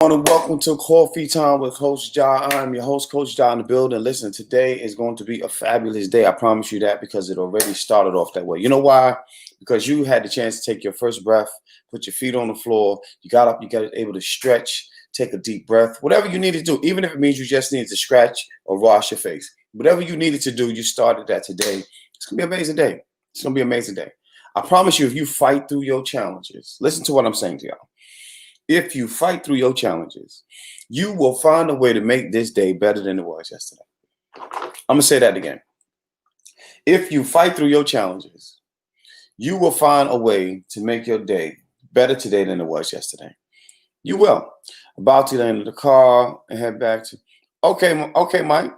And welcome to Coffee Time with Coach Ja. I'm your host, Coach Ja, in the building. Listen, today is going to be a fabulous day. I promise you that because it already started off that way. You know why? Because you had the chance to take your first breath, put your feet on the floor. You got up, you got able to stretch, take a deep breath, whatever you needed to do, even if it means you just needed to scratch or wash your face. Whatever you needed to do, you started that today. It's going to be an amazing day. It's going to be an amazing day. I promise you, if you fight through your challenges, listen to what I'm saying to y'all. If you fight through your challenges, you will find a way to make this day better than it was yesterday. I'm going to say that again. If you fight through your challenges, you will find a way to make your day better today than it was yesterday. You will. About to enter the car and head back to. Okay, Mike.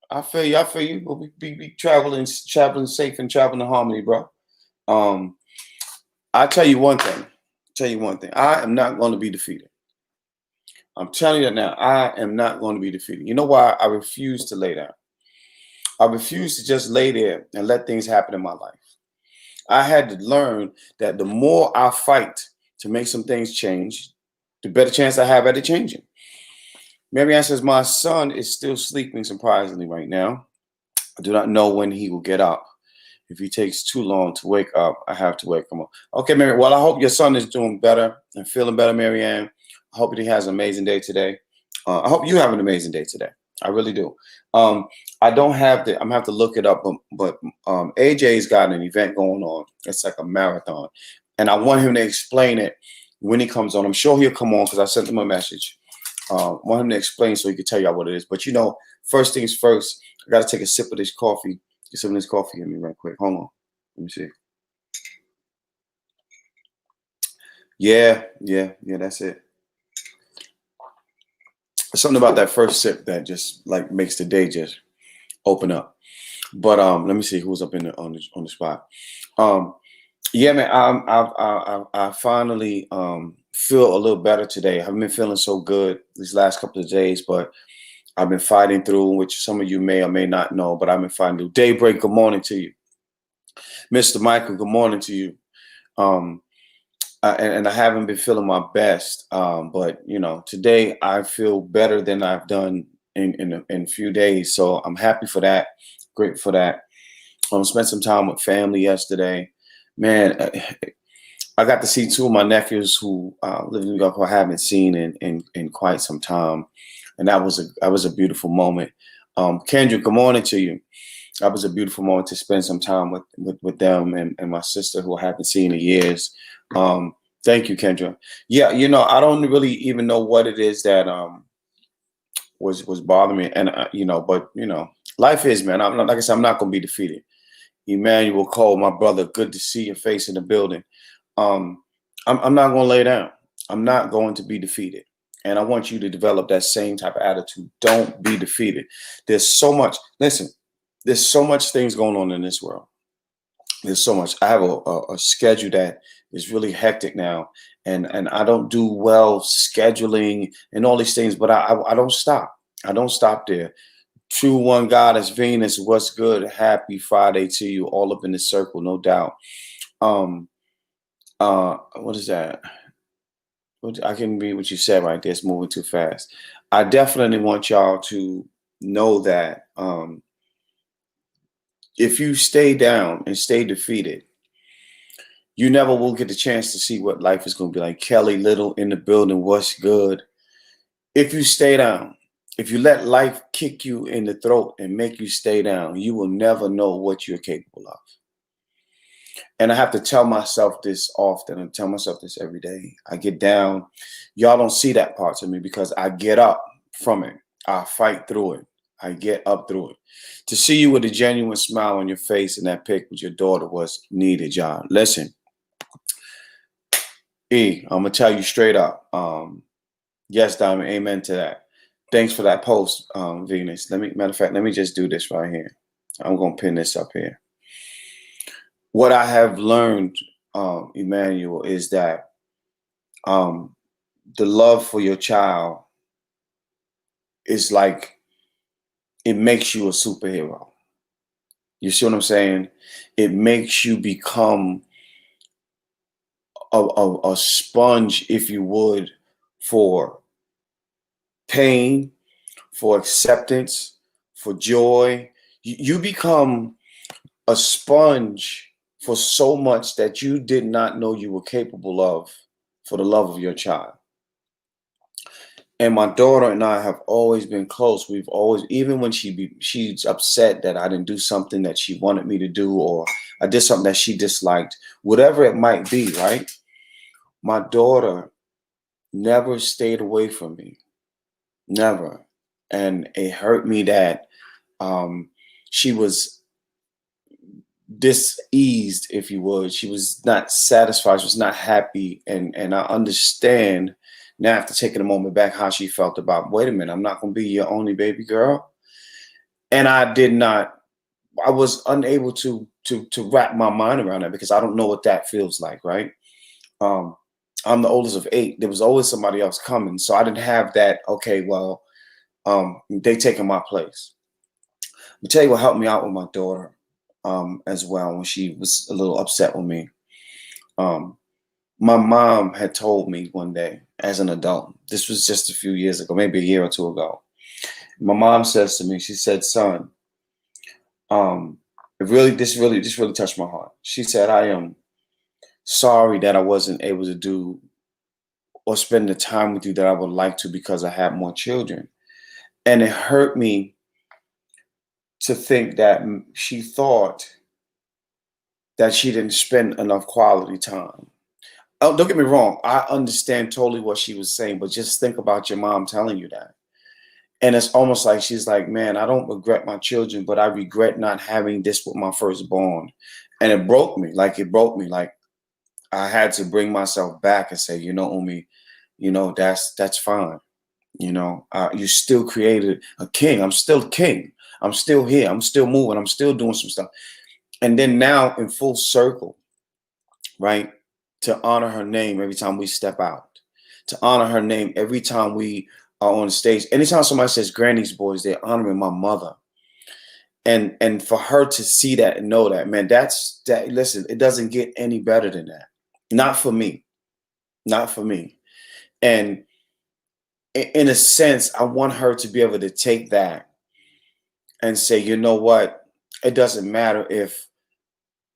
I feel you. I feel you. We'll be traveling safe and traveling in harmony, bro. Um, I tell you one thing. I am not going to be defeated. I'm telling you that now. I am not going to be defeated. You know why? I refuse to lay down. I refuse to just lay there and let things happen in my life. I had to learn that the more I fight to make some things change, the better chance I have at it changing. Marianne says, my son is still sleeping surprisingly right now. I do not know when he will get up. If he takes too long to wake up, I have to wake him up. Okay, Mary. Well, I hope your son is doing better and feeling better, Marianne. I hope he has an amazing day today. I hope you have an amazing day today. I really do. I don't have to. I'm gonna have to look it up, but AJ's got an event going on. It's like a marathon, and I want him to explain it when he comes on. I'm sure he'll come on because I sent him a message. Want him to explain so he can tell y'all what it is. But first things first. I got to take a sip of this coffee. Get some of this coffee in me right quick. Hold on. Let me see. Yeah. That's it. There's something about that first sip that just like makes the day just open up. But let me see who's up in on the spot. Yeah, man. I finally feel a little better today. I haven't been feeling so good these last couple of days, but I've been fighting through, which some of you may or may not know, but I've been fighting through. Daybreak, good morning to you. Mr. Michael, good morning to you. Um, and I haven't been feeling my best, but today I feel better than I've done in a few days. So I'm happy for that. Grateful for that. Spent some time with family yesterday. Man, I got to see two of my nephews who live in New York who I haven't seen in quite some time, and that was a beautiful moment. Kendra, good morning to you. That was a beautiful moment to spend some time with them and my sister who I haven't seen in years. Thank you, Kendra. Yeah, I don't really even know what it is that was bothering me, and but life is, man. I'm not, like I said, I'm not gonna be defeated. Emmanuel Cole, my brother, good to see your face in the building. Um, I'm not gonna lay down. I'm not going to be defeated. And I want you to develop that same type of attitude. Don't be defeated. There's so much. Listen, there's so much things going on in this world. There's so much. I have a schedule that is really hectic now, and I don't do well scheduling and all these things. But I don't stop. I don't stop there. True one God is Venus. What's good? Happy Friday to you. All up in the circle, no doubt. Um, what is that? I can read what you said right there. It's moving too fast. I definitely want y'all to know that if you stay down and stay defeated, you never will get the chance to see what life is going to be like. Kelly Little in the building. What's good? If you stay down, if you let life kick you in the throat and make you stay down, you will never know what you're capable of. And I have to tell myself this often and tell myself this every day. I get down. Y'all don't see that part of me because I get up from it. I fight through it. I get up through it. To see you with a genuine smile on your face in that pic with your daughter was needed, John. Listen, I'm going to tell you straight up. Yes, Diamond, amen to that. Thanks for that post, Venus. Matter of fact, let me just do this right here. I'm going to pin this up here. What I have learned, Emmanuel, is that the love for your child is like it makes you a superhero. You see what I'm saying? It makes you become a sponge, if you would, for pain, for acceptance, for joy. You become a sponge for so much that you did not know you were capable of for the love of your child. And my daughter and I have always been close. We've always, even when she's upset that I didn't do something that she wanted me to do, or I did something that she disliked, whatever it might be, right? My daughter never stayed away from me, never. And it hurt me that she was diseased, if you would. She was not satisfied. She was not happy. And I understand now, after taking a moment back, how she felt about, wait a minute, I'm not going to be your only baby girl. And I was unable to wrap my mind around that, because I don't know what that feels like, right? I'm the oldest of 8. There was always somebody else coming. So I didn't have that, okay, well, they taking my place. I'll tell you what helped me out with my daughter as well, when she was a little upset with me. My mom had told me one day as an adult, this was just a few years ago, maybe a year or two ago. My mom says to me, she said, son, this really touched my heart. She said, I am sorry that I wasn't able to do or spend the time with you that I would like to, because I had more children. And it hurt me to think that she thought that she didn't spend enough quality time. Oh, don't get me wrong. I understand totally what she was saying, but just think about your mom telling you that. And it's almost like she's like, man, I don't regret my children, but I regret not having this with my firstborn. And it broke me. Like I had to bring myself back and say, Umi, that's fine. You still created a king. I'm still king. I'm still here. I'm still moving. I'm still doing some stuff. And then now in full circle, right? To honor her name every time we step out, to honor her name every time we are on stage. Anytime somebody says Granny's Boys, they're honoring my mother. And for her to see that and know that, man, listen, it doesn't get any better than that. Not for me. Not for me. And in a sense, I want her to be able to take that and say, you know what? It doesn't matter if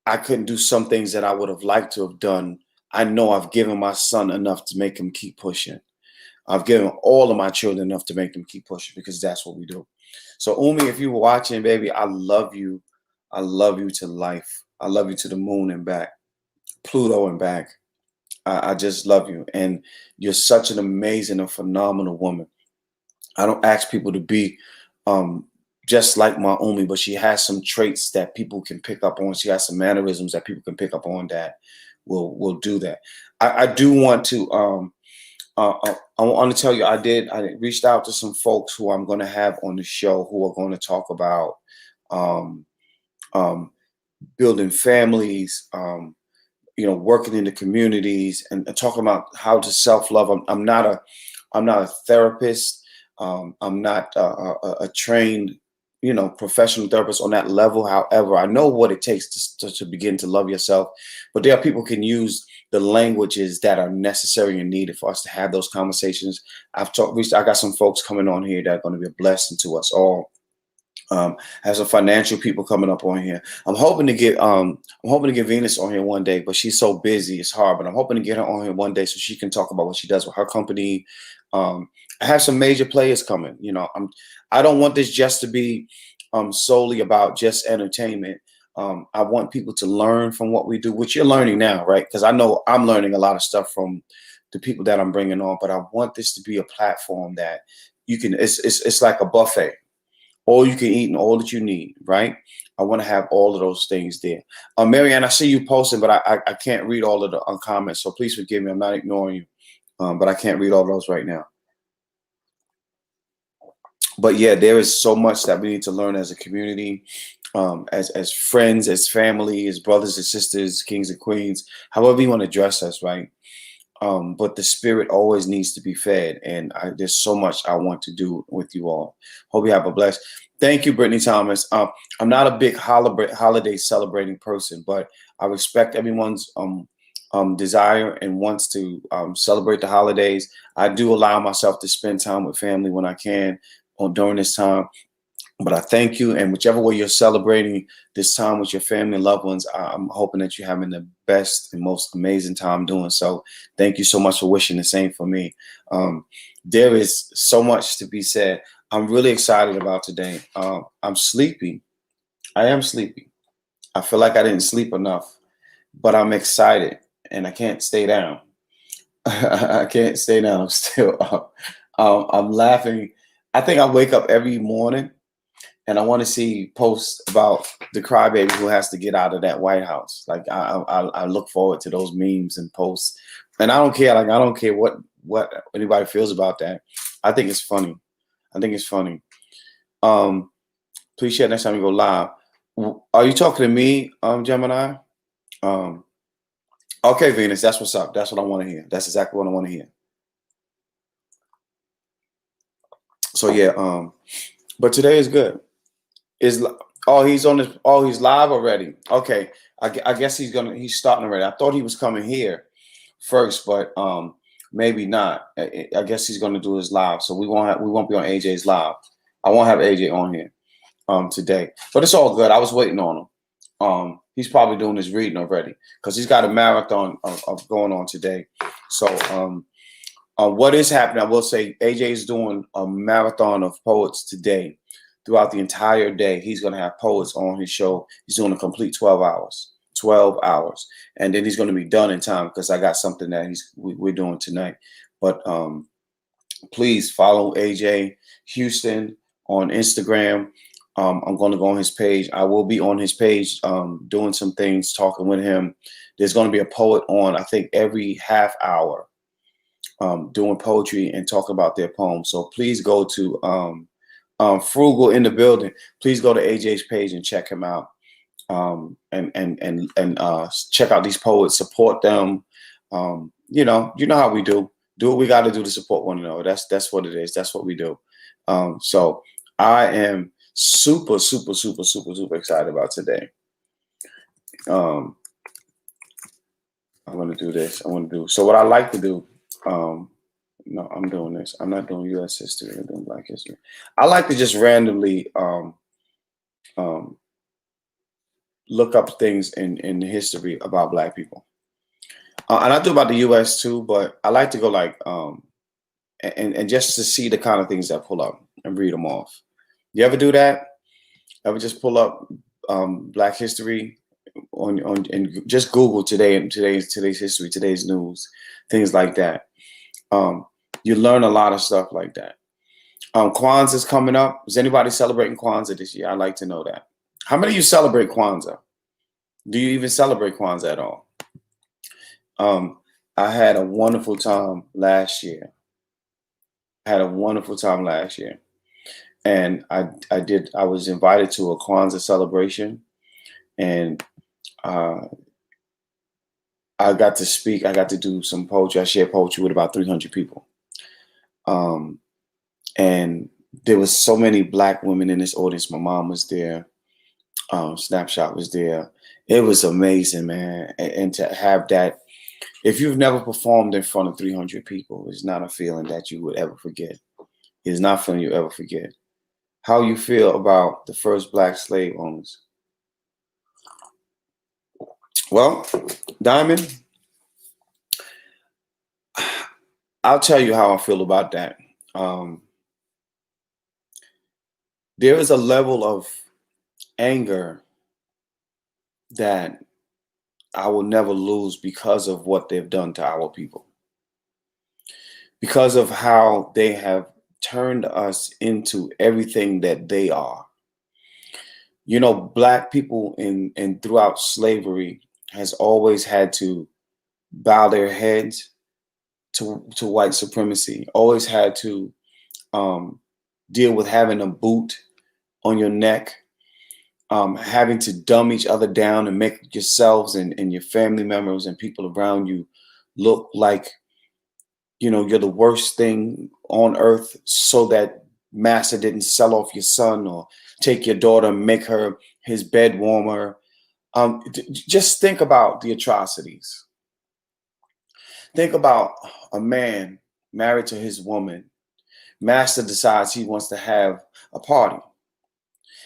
I couldn't do some things that I would have liked to have done. I know I've given my son enough to make him keep pushing. I've given all of my children enough to make them keep pushing, because that's what we do. So Umi, if you were watching, baby, I love you. I love you to life. I love you to the moon and back, Pluto and back. I just love you. And you're such an amazing and phenomenal woman. I don't ask people to be just like my Umi, but she has some traits that people can pick up on. She has some mannerisms that people can pick up on that will do that. I do want to I want to tell you, I reached out to some folks who I'm going to have on the show, who are going to talk about building families, working in the communities, and talking about how to self-love. I'm not a therapist. I'm not a trained, professional therapist on that level. However, I know what it takes to begin to love yourself. But there are people who can use the languages that are necessary and needed for us to have those conversations. I got some folks coming on here that are going to be a blessing to us all. Have some financial people coming up on here. I'm hoping to get Venus on here one day, but she's so busy, it's hard. But I'm hoping to get her on here one day so she can talk about what she does with her company. I have some major players coming. I don't want this just to be solely about just entertainment. I want people to learn from what we do, which you're learning now, right? Because I know I'm learning a lot of stuff from the people that I'm bringing on. But I want this to be a platform that you can. It's like a buffet. All you can eat and all that you need, right? I want to have all of those things there. Marianne, I see you posting, but I can't read all of the comments, so please forgive me. I'm not ignoring you, but I can't read all those right now. But yeah, there is so much that we need to learn as a community, as friends, as family, as brothers and sisters, kings and queens, however you want to address us, right? But the spirit always needs to be fed. And there's so much I want to do with you all. Hope you have a blessed. Thank you, Brittany Thomas. I'm not a big holiday celebrating person, but I respect everyone's desire and wants to celebrate the holidays. I do allow myself to spend time with family when I can during this time. But I thank you, and whichever way you're celebrating this time with your family and loved ones, I'm hoping that you're having the best and most amazing time doing so. Thank you so much for wishing the same for me. There is so much to be said. I'm really excited about today. I'm sleepy. I am sleepy. I feel like I didn't sleep enough, but I'm excited and I can't stay down. I can't stay down. I'm still up. I'm laughing. I think I wake up every morning and I want to see posts about the crybaby who has to get out of that White House. Like I look forward to those memes and posts, and I don't care. Like I don't care what anybody feels about that. I think it's funny. I think it's funny. Please share next time you go live. Are you talking to me, Gemini? Okay, Venus. That's what's up. That's what I want to hear. That's exactly what I want to hear. So yeah. But today is good. He's on his he's live already. Okay, I guess he's starting already. I thought he was coming here first, but maybe not. I guess he's gonna do his live, so we won't be on AJ's live. I won't have AJ on here today, but it's all good. I was waiting on him. He's probably doing his reading already because he's got a marathon of going on today. So what is happening? I will say AJ is doing a marathon of poets today. Throughout the entire day, he's going to have poets on his show. He's doing a complete 12 hours. 12 hours. And then he's going to be done in time because I got something that we're doing tonight. But please follow AJ Houston on Instagram. I'm going to go on his page. I will be on his page doing some things, talking with him. There's going to be a poet on, I think, every half hour doing poetry and talking about their poems. So please go to Frugal in the building. Please go to AJ's page and check him out. And check out these poets, support them. You know how we do. Do what we got to do to support one another. That's what it is. That's what we do. So I am super excited about today. I'm going to do this. So what I like to do. No, I'm doing this. I'm not doing U.S. history. I'm doing Black history. I like to just randomly look up things in history about Black people. And I do about the U.S. too, but I like to go like and just to see the kind of things that pull up and read them off. You ever do that? Ever just pull up Black history on and just Google today's history, today's news, things like that. You learn a lot of stuff like that. Kwanzaa is coming up. Is anybody celebrating Kwanzaa this year? I'd like to know that. How many of you celebrate Kwanzaa? Do you even celebrate Kwanzaa at all? I had a wonderful time last year. And I was invited to a Kwanzaa celebration, and I got to speak. I got to do some poetry. I shared poetry with about 300 people. And there was so many Black women in this audience. My mom was there. Snapshot was there. It was amazing, man. And to have that, if you've never performed in front of 300 people, it's not a feeling that you would ever forget. It's not a feeling you ever forget. How you feel about the first Black slave owners? Well, Diamond, I'll tell you how I feel about that. There is a level of anger that I will never lose because of what they've done to our people. Because of how they have turned us into everything that they are. You know, Black people in throughout slavery has always had to bow their heads to white supremacy, always had to deal with having a boot on your neck, having to dumb each other down and make yourselves and your family members and people around you look like, you know, you're the worst thing on earth, so that master didn't sell off your son or take your daughter and make her his bed warmer. Just think about the atrocities. Think about a man married to his woman. Master decides he wants to have a party.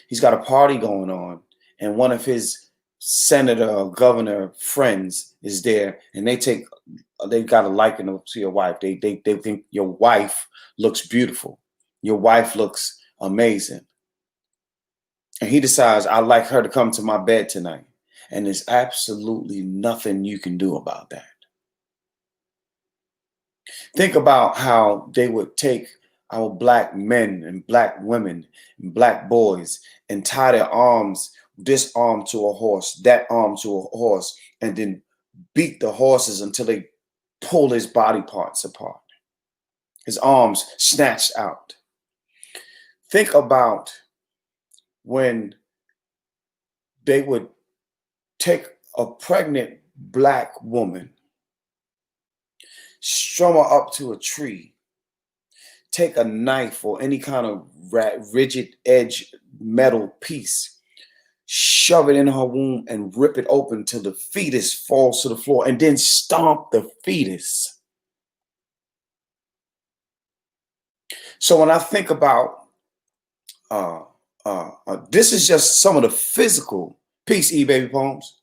He's got a party going on, and one of his senator or governor friends is there, and they got a liking to your wife. They think your wife looks beautiful. Your wife looks amazing. And he decides, I'd like her to come to my bed tonight. And there's absolutely nothing you can do about that. Think about how they would take our black men and black women and black boys and tie their arms, this arm to a horse, that arm to a horse, and then beat the horses until they pull his body parts apart, his arms snatched out. Think about when they would take a pregnant black woman, strum her up to a tree, take a knife or any kind of rigid edge metal piece, shove it in her womb and rip it open till the fetus falls to the floor, and then stomp the fetus. So when I think about this is just some of the physical, peace, baby poems.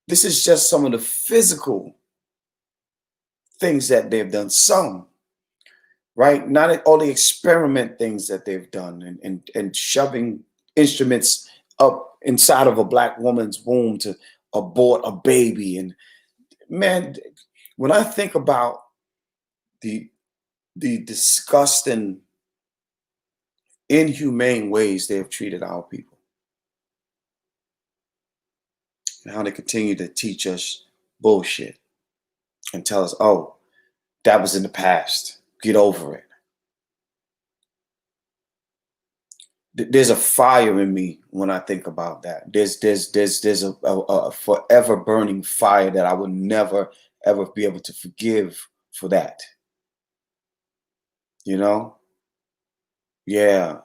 This is just some of the physical things that they've done. Some, right? Not all the experiment things that they've done, and shoving instruments up inside of a black woman's womb to abort a baby. And man, when I think about the disgusting, inhumane ways they have treated our people, and how they continue to teach us bullshit and tell us, oh, that was in the past, get over it. There's a fire in me when I think about that. There's a forever burning fire that I would never ever be able to forgive for that. You know? Yeah.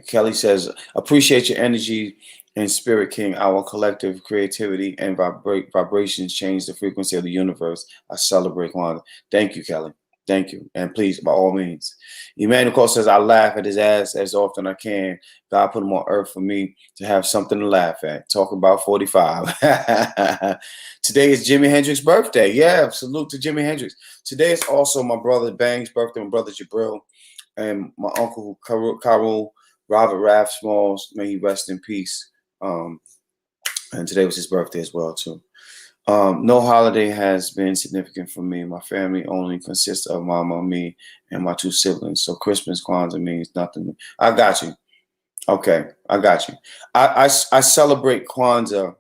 Kelly says, appreciate your energy and spirit, King. Our collective creativity and vibrations change the frequency of the universe. I celebrate Kwanzaa. Thank you, Kelly. Thank you. And please, by all means. Emmanuel says, I laugh at his ass as often I can. God put him on earth for me to have something to laugh at. Talk about 45. Today is Jimi Hendrix's birthday. Yeah, salute to Jimi Hendrix. Today is also my brother Bang's birthday, my brother Jabril, and my uncle Karul, Robert Raff Smalls. May he rest in peace. And today was his birthday as well, too. No holiday has been significant for me. My family only consists of mama, me, and my two siblings. So Christmas, Kwanzaa means nothing to me. I got you. Okay, I got you. I celebrate Kwanzaa.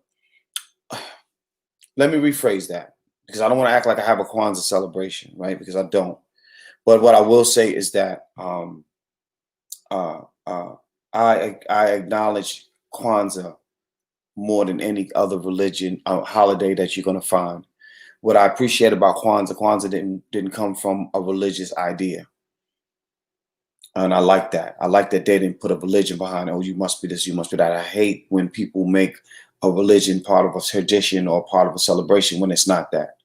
Let me rephrase that, because I don't want to act like I have a Kwanzaa celebration, right? Because I don't. But what I will say is that I acknowledge Kwanzaa more than any other religion holiday that you're going to find. What I appreciate about Kwanzaa didn't come from a religious idea, and I like that. I like that they didn't put a religion behind it. Oh, you must be this, you must be that. I hate when people make a religion part of a tradition or part of a celebration when it's not that.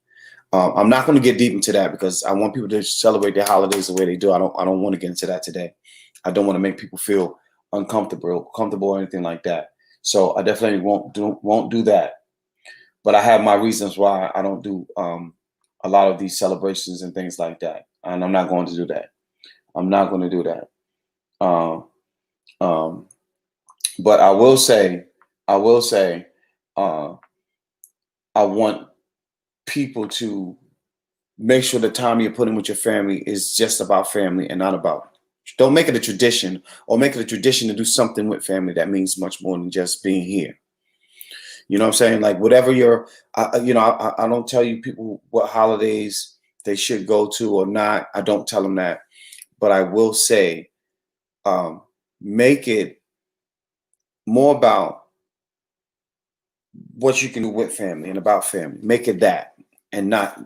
I'm not going to get deep into that because I want people to celebrate their holidays the way they do. I don't want to get into that today. I don't want to make people feel uncomfortable or anything like that. So I definitely won't do that. But I have my reasons why I don't do a lot of these celebrations and things like that. And I'm not going to do that. I'm not going to do that. But I will say, I want people to make sure the time you're putting with your family is just about family and not about. Don't make it a tradition, or make it a tradition to do something with family that means much more than just being here. You know what I'm saying? Like whatever I don't tell you people what holidays they should go to or not. I don't tell them that. But I will say, make it more about what you can do with family and about family. Make it that, and not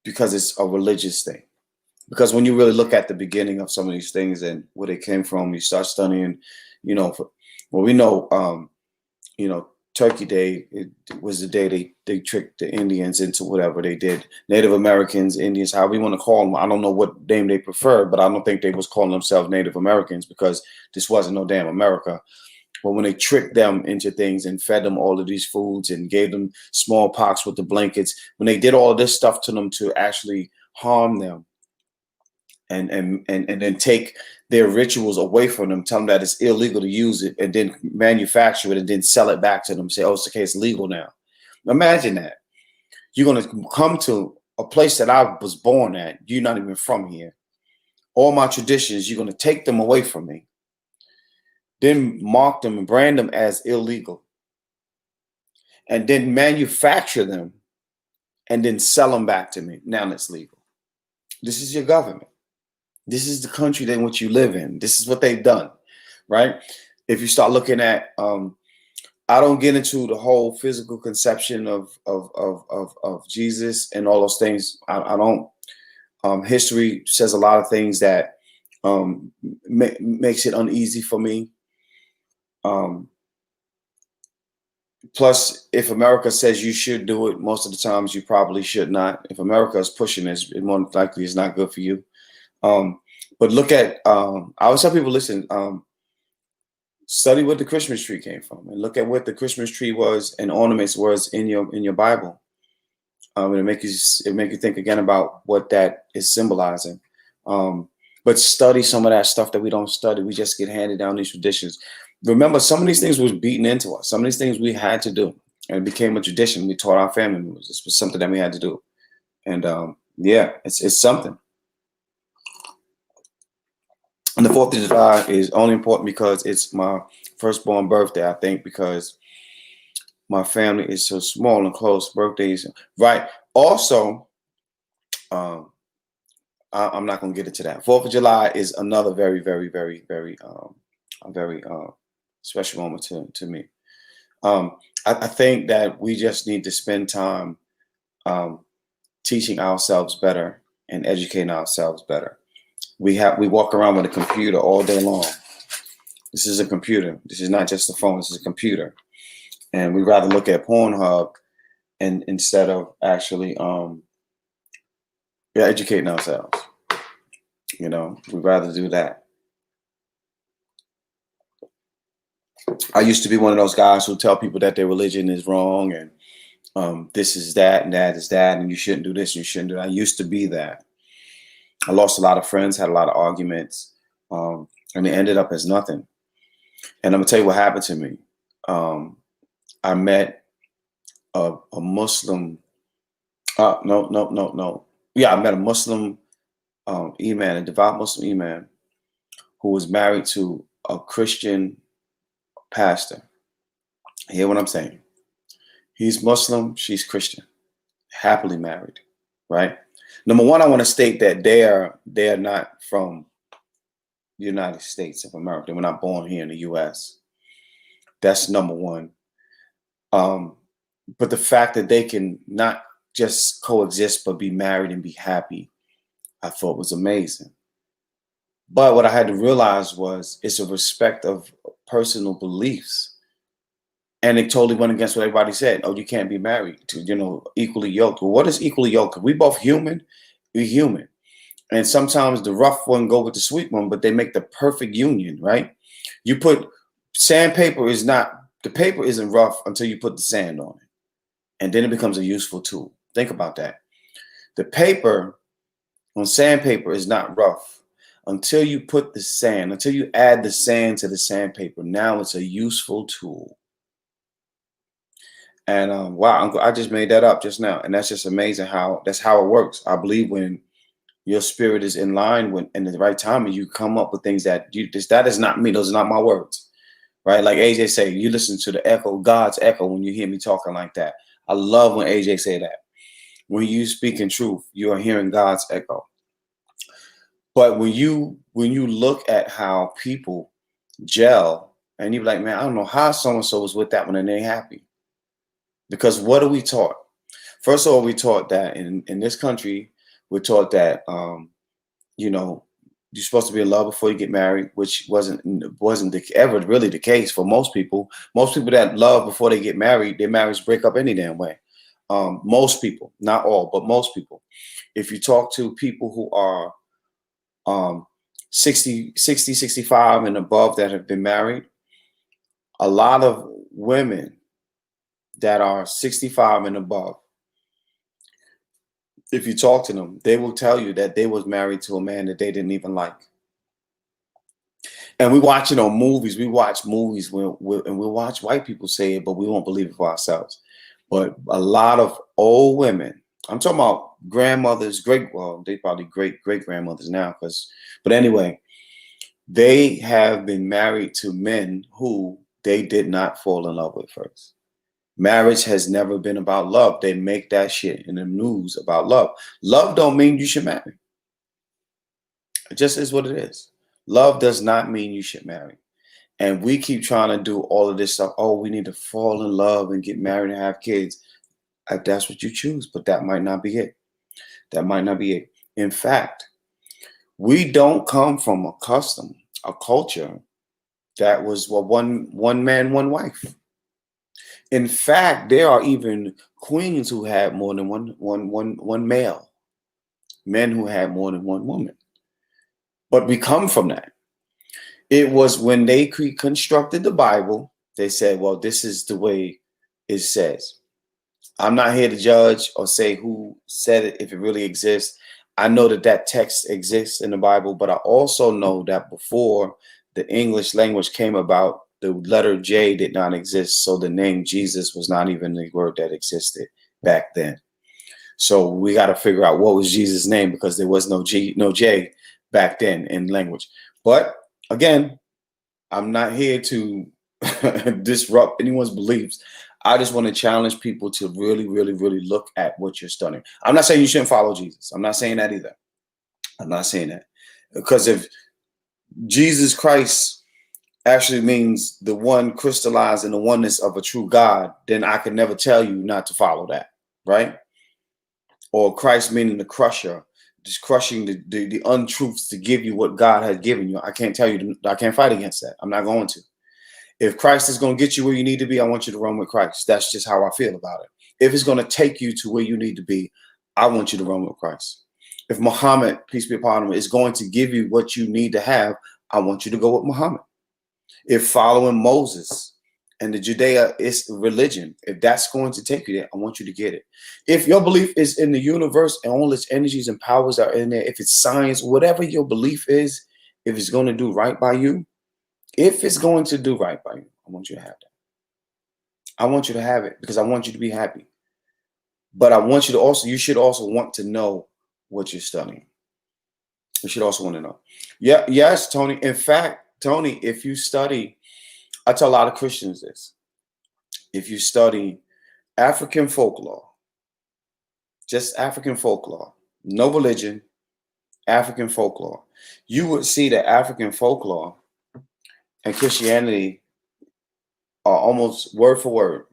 because it's a religious thing. Because when you really look at the beginning of some of these things and where they came from, you start studying, we know, Turkey Day, it was the day they tricked the Indians into whatever they did. Native Americans, Indians, however you want to call them. I don't know what name they prefer, but I don't think they was calling themselves Native Americans because this wasn't no damn America. But when they tricked them into things and fed them all of these foods and gave them smallpox with the blankets, when they did all of this stuff to them to actually harm them and then take their rituals away from them, tell them that it's illegal to use it, and then manufacture it and then sell it back to them, say, oh, it's okay, it's legal now. Imagine that. You're going to come to a place that I was born at. You're not even from here. All my traditions, you're going to take them away from me. Then mark them and brand them as illegal. And then manufacture them and then sell them back to me. Now it's legal. This is your government. This is the country in which you live in. This is what they've done, right? If you start looking at, I don't get into the whole physical conception of Jesus and all those things. I don't. History says a lot of things that makes it uneasy for me. Plus, if America says you should do it, most of the times you probably should not. If America is pushing this, it more likely is not good for you. But look at, I always tell people, listen, study where the Christmas tree came from and look at what the Christmas tree was and ornaments was in your Bible. And it make you think again about what that is symbolizing. But study some of that stuff that we don't study. We just get handed down these traditions. Remember, some of these things was beaten into us. Some of these things we had to do, and it became a tradition. We taught our family members. This was something that we had to do, and yeah, it's something. And the 4th of July is only important because it's my firstborn birthday. I think because my family is so small and close. Birthdays, right? Also, I'm not going to get into that. 4th of July is another very, very, very, very, very special moment to me. I think that we just need to spend time teaching ourselves better and educating ourselves better. We walk around with a computer all day long. This is a computer. This is not just a phone. This is a computer. And we rather look at Pornhub and instead of actually educating ourselves. You know, we'd rather do that. I used to be one of those guys who tell people that their religion is wrong and this is that and that is that and you shouldn't do this and you shouldn't do that. I used to be that. I lost a lot of friends, had a lot of arguments, and it ended up as nothing. And I'm gonna tell you what happened to me. I met a Muslim. No. Yeah, I met a Muslim imam, a devout Muslim imam, who was married to a Christian pastor. Hear what I'm saying? He's Muslim, she's Christian, happily married, right? Number one, I want to state that they are not from the United States of America. They were not born here in the U.S. That's number one. But the fact that they can not just coexist but be married and be happy, I thought was amazing. But what I had to realize was it's a respect of personal beliefs. And it totally went against what everybody said. Oh, you can't be married to, equally yoked. Well, what is equally yoked? We both human. We're human. And sometimes the rough one go with the sweet one, but they make the perfect union, right? You put sandpaper the paper isn't rough until you put the sand on it. And then it becomes a useful tool. Think about that. The paper on sandpaper is not rough until you put the sand, until you add the sand to the sandpaper. Now it's a useful tool. And wow, I just made that up just now. And that's just amazing that's how it works. I believe when your spirit is in line in the right time and you come up with things that is not me. Those are not my words, right? Like AJ say, you listen to the echo, God's echo when you hear me talking like that. I love when AJ say that. When you speak in truth, you are hearing God's echo. But when you look at how people gel and you're like, man, I don't know how so-and-so was with that one and they happy. Because what are we taught? First of all, we taught that in this country, we're taught that, you're supposed to be in love before you get married, which wasn't ever really the case for most people. Most people that love before they get married, their marriage break up any damn way. Most people, not all, but most people. If you talk to people who are 60, 65 and above that have been married, a lot of women that are 65 and above, if you talk to them, they will tell you that they was married to a man that they didn't even like. And we watch it on movies. We watch movies and we watch white people say it, but we won't believe it for ourselves. But a lot of old women, I'm talking about grandmothers, they probably great grandmothers now, but anyway, they have been married to men who they did not fall in love with first. Marriage has never been about love. They make that shit in the news about love. Love don't mean you should marry. It just is what it is. Love does not mean you should marry. And we keep trying to do all of this stuff. Oh, we need to fall in love and get married and have kids. If that's what you choose, but that might not be it. That might not be it. In fact, we don't come from a custom, a culture that was one man, one wife. In fact, there are even queens who had more than one male, men who had more than one woman. But we come from that. It was when they constructed the Bible, they said, well, this is the way it says. I'm not here to judge or say who said it, if it really exists. I know that text exists in the Bible, but I also know that before the English language came about, the letter J did not exist. So the name Jesus was not even the word that existed back then. So we got to figure out what was Jesus' name, because there was no J back then in language. But again, I'm not here to disrupt anyone's beliefs. I just want to challenge people to really, really, really look at what you're studying. I'm not saying you shouldn't follow Jesus. I'm not saying that either. I'm not saying that. Because if Jesus Christ actually means the one crystallized in the oneness of a true God, then I can never tell you not to follow that, right? Or Christ meaning the crusher, just crushing the untruths to give you what God has given you. I can't tell you, I can't fight against that. I'm not going to. If Christ is going to get you where you need to be, I want you to run with Christ. That's just how I feel about it. If it's going to take you to where you need to be, I want you to run with Christ. If Muhammad, peace be upon him, is going to give you what you need to have, I want you to go with Muhammad. If following Moses and the Judea is religion, if that's going to take you there, I want you to get it. If your belief is in the universe and all its energies and powers are in there, if it's science, whatever your belief is, if it's going to do right by you, if it's going to do right by you, I want you to have that. I want you to have it because I want you to be happy. But I want you to also, you should also want to know what you're studying. You should also want to know. Yeah, yes, Tony. In fact, Tony, if you study, I tell a lot of Christians this. If you study African folklore, just African folklore, no religion, African folklore, you would see that African folklore and Christianity are almost word for word.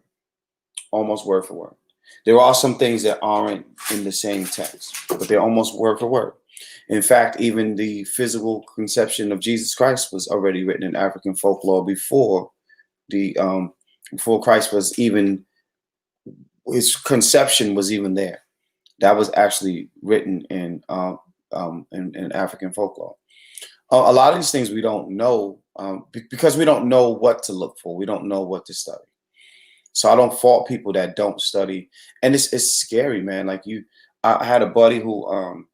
Almost word for word. There are some things that aren't in the same text, but they're almost word for word. In fact, even the physical conception of Jesus Christ was already written in African folklore before Christ was even, his conception was even there. That was actually written in African folklore. A lot of these things we don't know because we don't know what to look for. We don't know what to study. So I don't fault people that don't study. And it's scary, man. Like I had a buddy who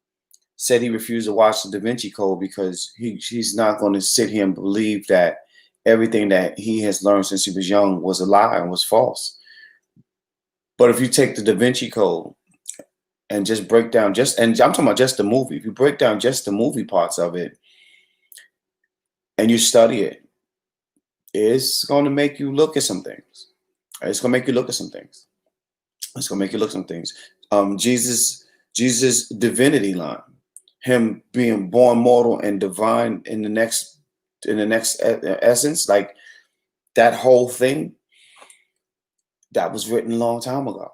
said he refused to watch the Da Vinci Code because he's not going to sit here and believe that everything that he has learned since he was young was a lie and was false. But if you take the Da Vinci Code and just break down and I'm talking about just the movie. If you break down just the movie parts of it and you study it, it's going to make you look at some things. It's going to make you look at some things. It's going to make you look at some things. Jesus' divinity line, him being born mortal and divine in the next essence, like that whole thing, that was written a long time ago,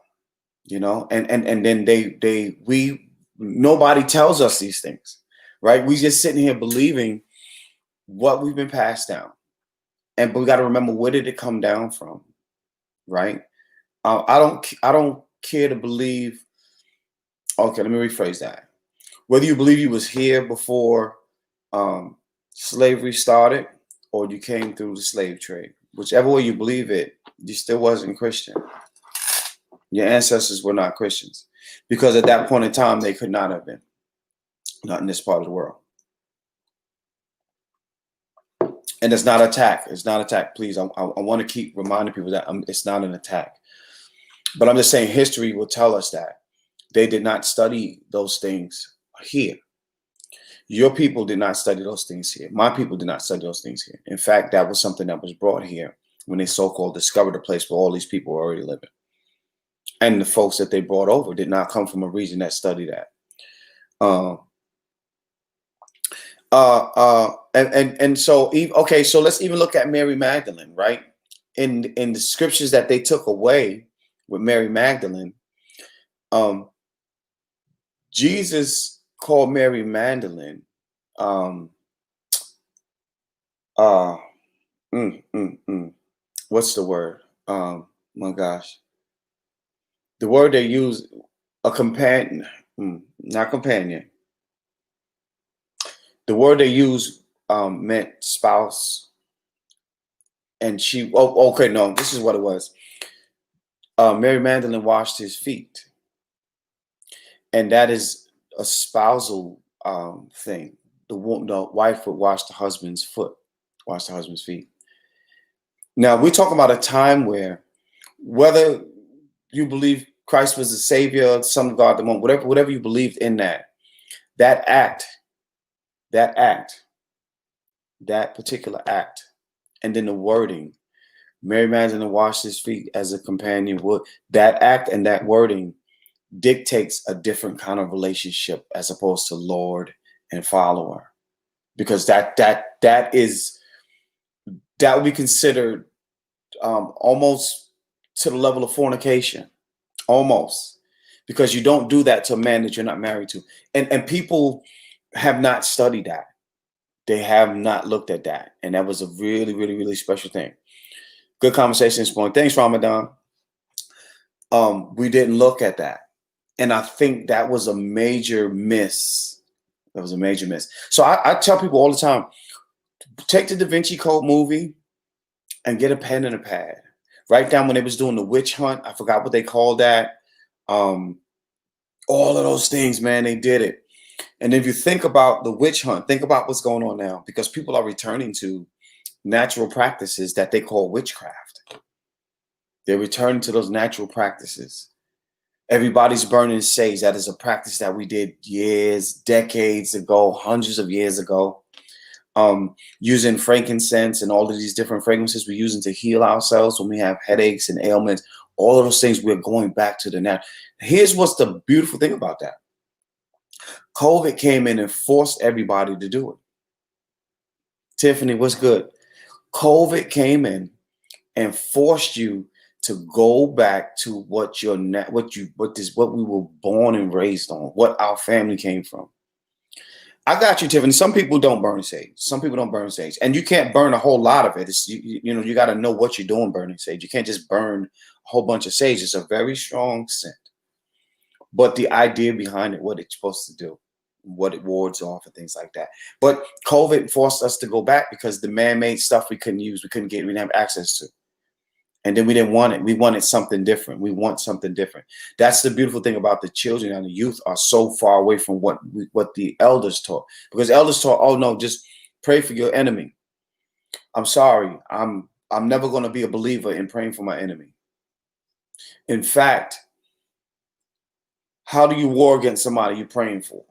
you know. And then nobody tells us these things. right? We just sitting here believing what we've been passed down. But we got to remember, where did it come down from, right? I don't care to believe. Okay, let me rephrase that. Whether you believe you was here before slavery started, or you came through the slave trade, whichever way you believe it, you still wasn't Christian. Your ancestors were not Christians, because at that point in time they could not have been, not in this part of the world. And it's not an attack. It's not an attack. Please, I want to keep reminding people that it's not an attack. But I'm just saying history will tell us that they did not study those things here. Your people did not study those things here. My people did not study those things here. In fact, that was something that was brought here when they so-called discovered a place where all these people were already living. And the folks that they brought over did not come from a region that studied that. And so, okay, so let's even look at Mary Magdalene, right? In the scriptures that they took away with Mary Magdalene, Jesus called Mary Magdalene, what's the word? My gosh, the word they use, a companion, not companion. The word they use meant spouse. And she, okay, no, this is what it was. Mary Magdalene washed his feet. And that is a spousal thing. The wife would wash the husband's feet. Now, we're talking about a time where, whether you believe Christ was the Savior, Son of God, the one, whatever you believed in that particular act, and then the wording, Mary Magdalene washed his feet as a companion would, that act and that wording dictates a different kind of relationship as opposed to Lord and follower, because that would be considered almost to the level of fornication, almost, because you don't do that to a man that you're not married to. And people have not studied that. They have not looked at that. And that was a really, really, really special thing. Good conversation this morning. Thanks, Ramadan. We didn't look at that. And I think that was a major miss. That was a major miss. So I tell people all the time, take the Da Vinci Code movie and get a pen and a pad. Write down when they was doing the witch hunt. I forgot what they called that. All of those things, man, they did it. And if you think about the witch hunt, think about what's going on now, because people are returning to natural practices that they call witchcraft. They're returning to those natural practices. Everybody's burning sage. That is a practice that we did years, decades ago, hundreds of years ago. Using frankincense and all of these different fragrances we're using to heal ourselves when we have headaches and ailments. All of those things, we're going back to the natural. Here's what's the beautiful thing about that. COVID came in and forced everybody to do it. Tiffany, what's good? COVID came in and forced you to go back to what we were born and raised on, what our family came from. I got you, Tiffany. Some people don't burn sage. Some people don't burn sage, and you can't burn a whole lot of it. It's, you got to know what you're doing burning sage. You can't just burn a whole bunch of sage. It's a very strong scent, but the idea behind it, what it's supposed to do, what it wards off, and things like that. But COVID forced us to go back because the man-made stuff we couldn't use, we didn't have access to. And then we didn't want it. We wanted something different. We want something different. That's the beautiful thing about the children and the youth are so far away from what the elders taught. Because elders taught, oh no, just pray for your enemy. I'm sorry. I'm never going to be a believer in praying for my enemy. In fact, how do you war against somebody you're praying for?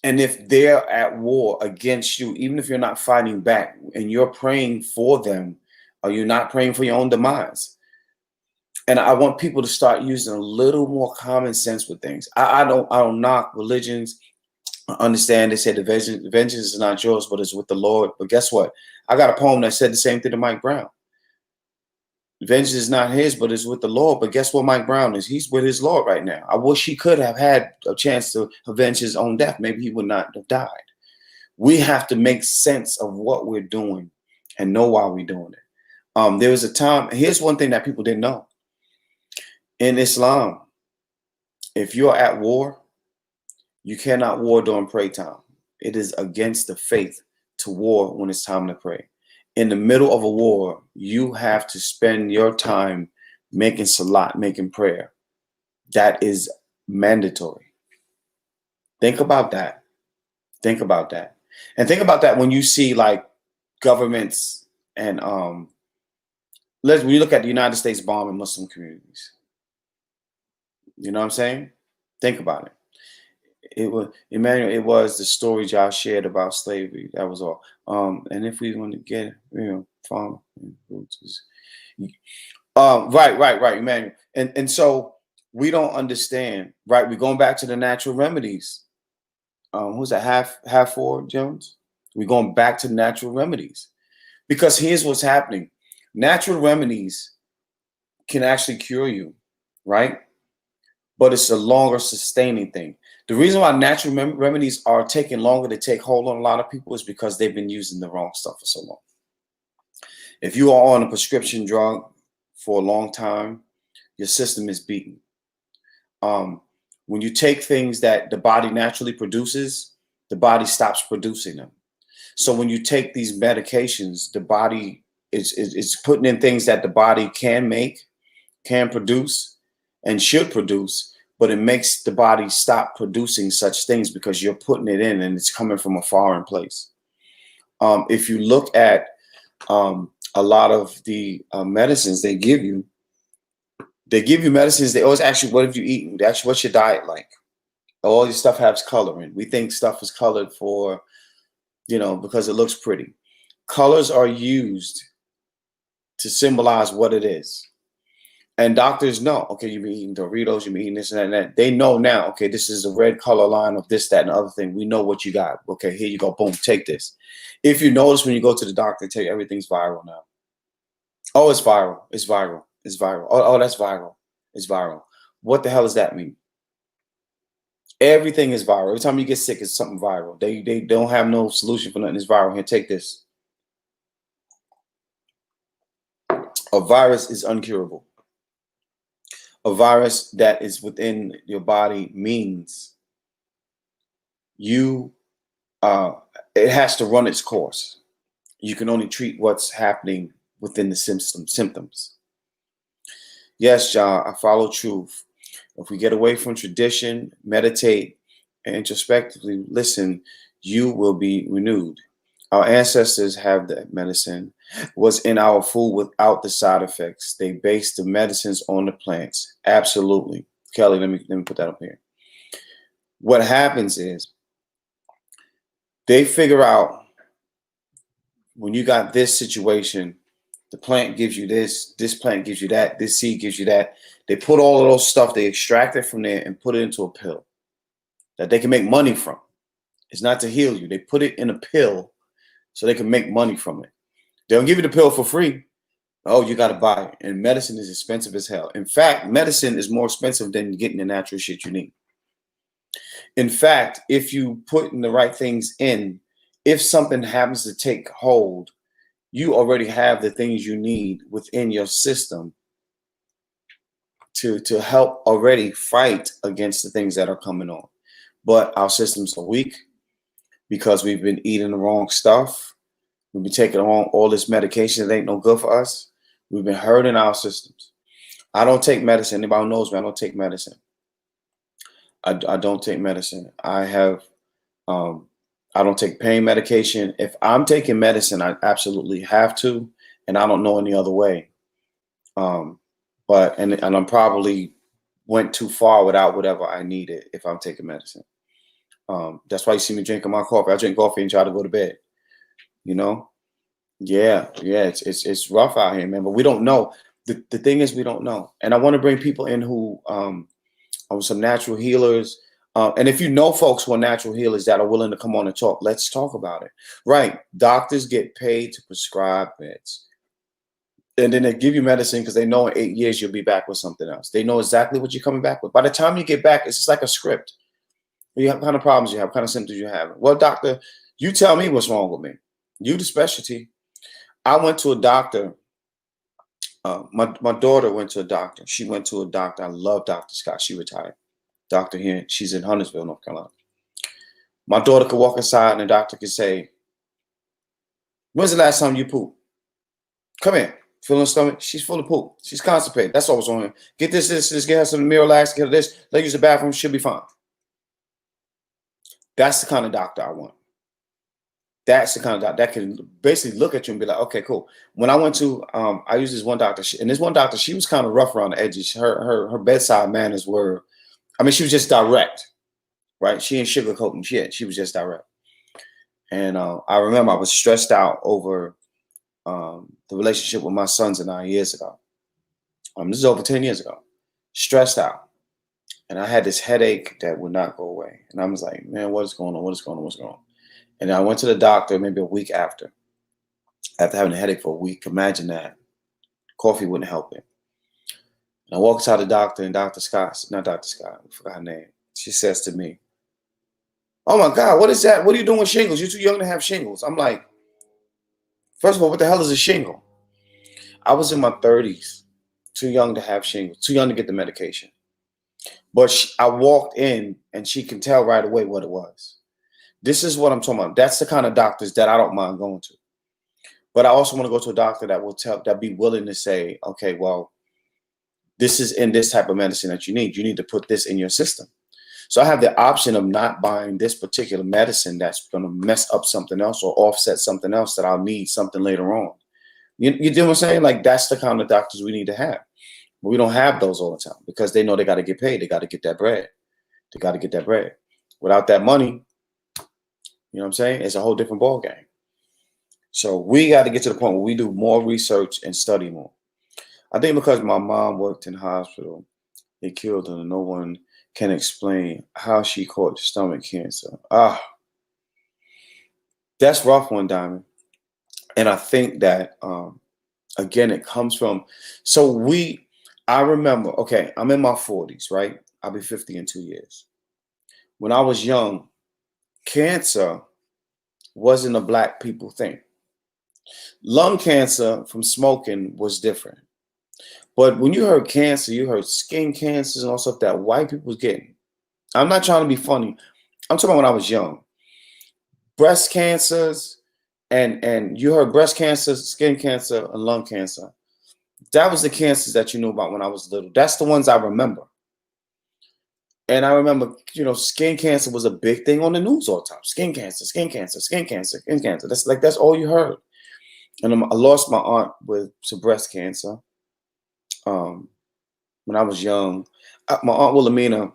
And if they're at war against you, even if you're not fighting back and you're praying for them, are you not praying for your own demise? And I want people to start using a little more common sense with things. I don't knock religions. I understand they say the vengeance is not yours, but it's with the Lord. But guess what? I got a poem that said the same thing to Mike Brown. Vengeance is not his, but it's with the Lord. But guess what Mike Brown is? He's with his Lord right now. I wish he could have had a chance to avenge his own death. Maybe he would not have died. We have to make sense of what we're doing and know why we're doing it. There was a time, here's one thing that people didn't know. In Islam, if you're at war, you cannot war during prayer time. It is against the faith to war when it's time to pray. In the middle of a war, you have to spend your time making salat, making prayer. That is mandatory. Think about that. Think about that. And think about that when you see like governments and when you look at the United States bombing Muslim communities. You know what I'm saying? Think about it. It was Emmanuel. It was the story y'all shared about slavery. That was all. And if we want to get farm roots, right, Emmanuel. And so we don't understand. Right, we're going back to the natural remedies. Who's that? Half four Jones. We're going back to natural remedies because here's what's happening. Natural remedies can actually cure you, right? But it's a longer sustaining thing. The reason why natural remedies are taking longer to take hold on a lot of people is because they've been using the wrong stuff for so long. If you are on a prescription drug for a long time, your system is beaten. When you take things that the body naturally produces, the body stops producing them. So when you take these medications, the body is putting in things that the body can make, can produce, and should produce, but it makes the body stop producing such things because you're putting it in and it's coming from a foreign place. If you look at a lot of the medicines they give you medicines. They always ask you, what have you eaten? They ask you, what's your diet like? All your stuff has coloring. We think stuff is colored for, because it looks pretty. Colors are used to symbolize what it is. And doctors know, okay, you've been eating Doritos, you've been eating this and that and that. They know now, okay, this is a red color line of this, that, and the other thing. We know what you got. Okay, here you go. Boom, take this. If you notice when you go to the doctor, they tell you everything's viral now. Oh, it's viral. It's viral. It's viral. Oh, that's viral. It's viral. What the hell does that mean? Everything is viral. Every time you get sick, it's something viral. They don't have no solution for nothing. It's viral. Here, take this. A virus is uncurable. A virus that is within your body means it has to run its course. You can only treat what's happening within the symptoms. Yes, John, I follow truth. If we get away from tradition, meditate, and introspectively listen, you will be renewed. Our ancestors have that medicine was in our food without the side effects. They based the medicines on the plants. Absolutely. Kelly, let me put that up here. What happens is they figure out when you got this situation, the plant gives you this plant gives you that, this seed gives you that. They put all of those stuff, they extract it from there and put it into a pill that they can make money from. It's not to heal you. They put it in a pill so they can make money from it. They don't give you the pill for free. Oh, you got to buy it. And medicine is expensive as hell. In fact, medicine is more expensive than getting the natural shit you need. In fact, if you put in the right things in, if something happens to take hold, you already have the things you need within your system to help already fight against the things that are coming on. But our systems are weak because we've been eating the wrong stuff. We've been taking on all this medication that ain't no good for us. We've been hurting our systems. I don't take medicine. Anybody who knows me, I don't take medicine. I don't take medicine. I don't take pain medication. If I'm taking medicine, I absolutely have to, and I don't know any other way. But I'm probably went too far without whatever I needed if I'm taking medicine. That's why you see me drinking my coffee. I drink coffee and try to go to bed. Yeah, it's rough out here, man. But we don't know. The thing is, we don't know. And I want to bring people in who are some natural healers. And if you know folks who are natural healers that are willing to come on and talk, let's talk about it. Right. Doctors get paid to prescribe meds. And then they give you medicine because they know in 8 years you'll be back with something else. They know exactly what you're coming back with. By the time you get back, it's just like a script. You have what kind of problems you have, what kind of symptoms you have. Well, doctor, you tell me what's wrong with me. You the specialty. I went to a doctor. My daughter went to a doctor. She went to a doctor. I love Dr. Scott. She retired. Doctor here. She's in Huntersville, North Carolina. My daughter could walk inside and the doctor could say, when's the last time you pooped? Come in. Feeling stomach? She's full of poop. She's constipated. That's all what's on her. Get this, get her some Miralax, get her this. Let her use the bathroom. She'll be fine. That's the kind of doctor I want. That's the kind of doctor that can basically look at you and be like, okay, cool. When I went to, I used this one doctor, and this one doctor, she was kind of rough around the edges. Her bedside manners were, I mean, she was just direct, right? She ain't sugarcoating shit. She was just direct. And I remember I was stressed out over the relationship with my sons and I years ago. This is over 10 years ago. Stressed out. And I had this headache that would not go away. And I was like, man, what is going on? What is going on? What's going on? And I went to the doctor maybe a week after having a headache for a week. Imagine that. Coffee wouldn't help it. And I walked out the doctor, and Dr. Scott, not Dr. Scott, I forgot her name. She says to me, oh my God, what is that? What are you doing with shingles? You're too young to have shingles. I'm like, first of all, what the hell is a shingle? I was in my 30s, too young to have shingles, too young to get the medication. But I walked in and she can tell right away what it was. This is what I'm talking about. That's the kind of doctors that I don't mind going to. But I also want to go to a doctor that be willing to say, okay, well, this is in this type of medicine that you need. You need to put this in your system. So I have the option of not buying this particular medicine that's going to mess up something else or offset something else that I'll need something later on. You know what I'm saying? Like, that's the kind of doctors we need to have. But we don't have those all the time because they know they got to get paid. They got to get that bread. They got to get that bread. Without that money, you know what I'm saying? It's a whole different ball game. So we got to get to the point where we do more research and study more. I think because my mom worked in hospital, they killed her. No one can explain how she caught stomach cancer. That's rough one, Diamond. And I think that, again, it comes from, I remember, okay, I'm in my 40s, right? I'll be 50 in 2 years. When I was young, cancer wasn't a Black people thing. Lung cancer from smoking was different. But when you heard cancer, you heard skin cancers and all stuff that white people was getting. I'm not trying to be funny. I'm talking about when I was young. Breast cancers, and you heard breast cancer, skin cancer, and lung cancer. That was the cancers that you knew about when I was little. That's the ones I remember. And I remember, skin cancer was a big thing on the news all the time. Skin cancer, skin cancer, skin cancer, skin cancer. That's all you heard. And I lost my aunt to breast cancer when I was young. My aunt Wilhelmina,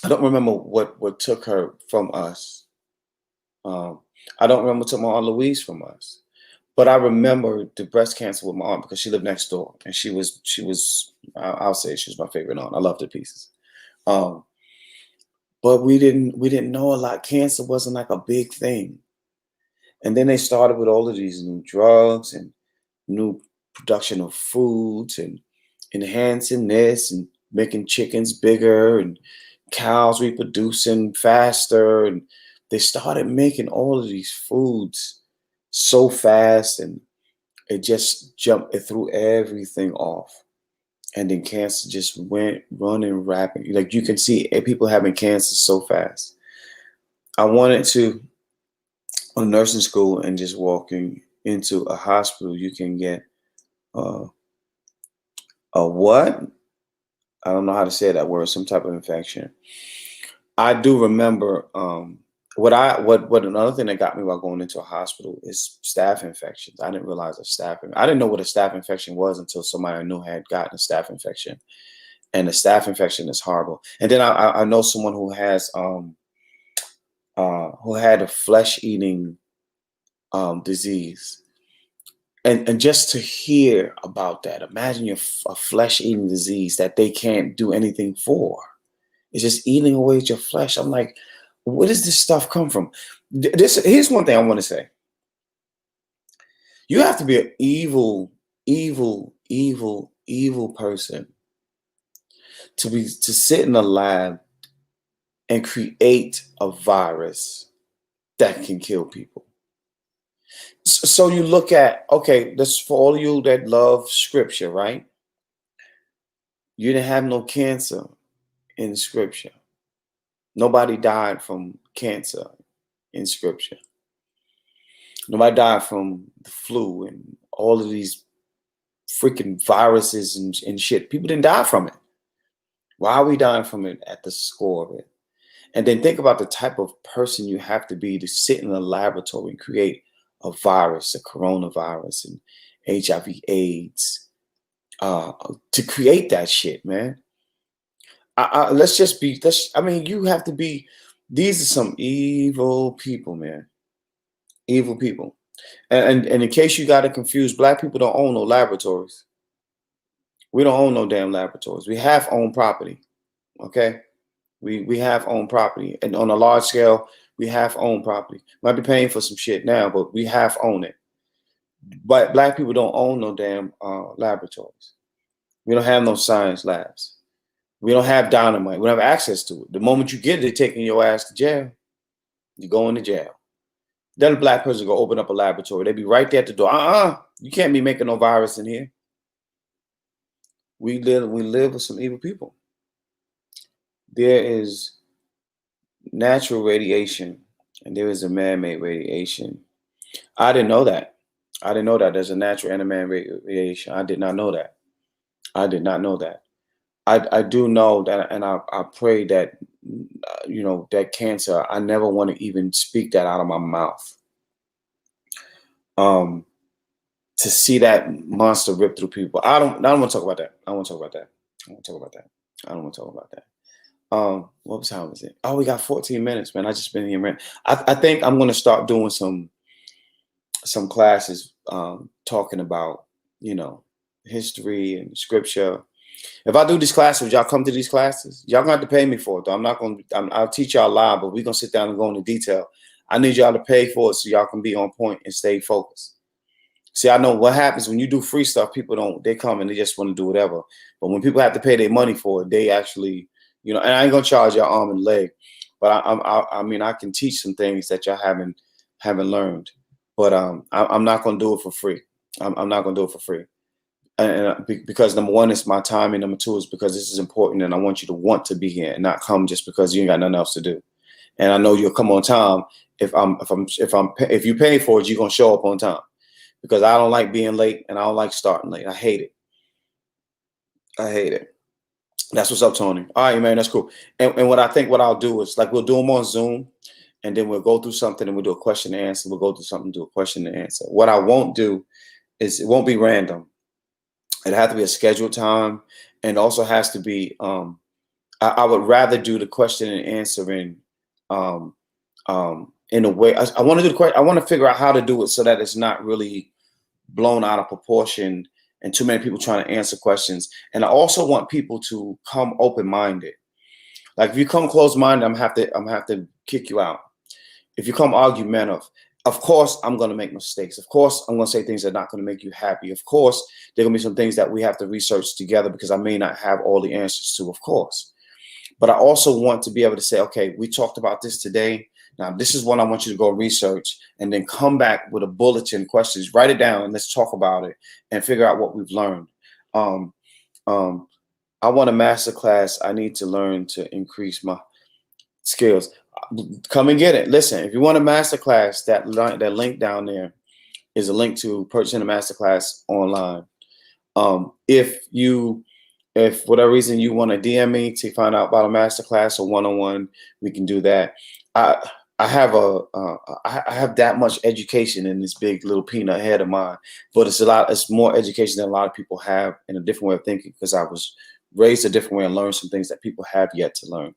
I don't remember what took her from us. I don't remember what took my Aunt Louise from us. But I remember the breast cancer with my aunt because she lived next door. And she was, I'll say she was my favorite aunt. I loved her pieces. But we didn't know a lot. Cancer wasn't like a big thing. And then they started with all of these new drugs and new production of foods and enhancing this and making chickens bigger and cows reproducing faster. And they started making all of these foods so fast, and it just jumped, it threw everything off. And then cancer just went running rapid. Like, you can see people having cancer so fast. I wanted to, on nursing school and just walking into a hospital, you can get a what? I don't know how to say that word, some type of infection. I do remember what another thing that got me while going into a hospital is staph infections. I didn't realize I didn't know what a staph infection was until somebody I knew had gotten a staph infection. And the staph infection is horrible. And then I know someone who has who had a flesh-eating disease. And just to hear about that, imagine a flesh-eating disease that they can't do anything for. It's just eating away at your flesh. I'm like, where does this stuff come from? Here's one thing I want to say. You have to be an evil evil person to sit in a lab and create a virus that can kill people. So you look at, okay, this for all you that love scripture, right? You didn't have no cancer in scripture. Nobody died from cancer in scripture. Nobody died from the flu and all of these freaking viruses and shit. People didn't die from it. Why are we dying from it at the score of it? And then think about the type of person you have to be to sit in a laboratory and create a virus, a coronavirus and HIV/AIDS, to create that shit, man. You have to be, these are some evil people, man. Evil people. And in case you got it confused, black people don't own no laboratories. We don't own no damn laboratories. We have owned property. Okay. We have owned property. And on a large scale, we have owned property. Might be paying for some shit now, but we have owned it. But black people don't own no damn laboratories. We don't have no science labs. We don't have dynamite. We don't have access to it. The moment you get it, they're taking your ass to jail. You go into jail. Then a black person go open up a laboratory. They be right there at the door. You can't be making no virus in here. We live with some evil people. There is natural radiation and there is a man-made radiation. I didn't know that. There's a natural and a man-made radiation. I did not know that. I do know that, and I pray that, that cancer, I never want to even speak that out of my mouth. To see that monster rip through people. I don't want to talk about that. I don't want to talk about that. What time is it? Oh, we got 14 minutes, man. I just been here, I think I'm going to start doing some classes, talking about, history and scripture. If I do these classes, y'all come to these classes, y'all gonna have to pay me for it, though. I'll teach y'all live, but we're gonna sit down and go into detail. I need y'all to pay for it so y'all can be on point and stay focused. See, I know what happens when you do free stuff, they come and they just want to do whatever. But when people have to pay their money for it, they actually, and I ain't gonna charge your arm and leg, but I can teach some things that y'all haven't learned. But I'm not gonna do it for free. I'm not gonna do it for free. And because number one, it's my time, and number two is because this is important, and I want you to want to be here and not come just because you ain't got nothing else to do. And I know you'll come on time if you pay for it, you're gonna show up on time, because I don't like being late and I don't like starting late. I hate it. That's what's up, Tony. All right, man, that's cool. And what I'll do is, like, we'll do them on Zoom, and then we'll go through something and we'll do a question and answer. We'll go through something, do a question and answer. What I won't do is, it won't be random. It has to be a scheduled time, and also has to be. I would rather do the question and answering in a way. I want to do the question. I want to figure out how to do it so that it's not really blown out of proportion and too many people trying to answer questions. And I also want people to come open-minded. Like, if you come closed-minded, I'm have to kick you out. If you come argumentative, of course, I'm going to make mistakes. Of course, I'm going to say things that are not going to make you happy. Of course, there are going to be some things that we have to research together because I may not have all the answers to, of course. But I also want to be able to say, okay, we talked about this today. Now, this is what I want you to go research, and then come back with a bulletin, questions, write it down, and let's talk about it and figure out what we've learned. I want a master class. I need to learn to increase my skills. Come and get it. Listen, if you want a master class, that link down there is a link to purchasing a master class online. If for whatever reason you want to DM me to find out about a master class or one-on-one, we can do that. I have that much education in this big little peanut head of mine, but it's more education than a lot of people have, in a different way of thinking, because I was raised a different way and learned some things that people have yet to learn.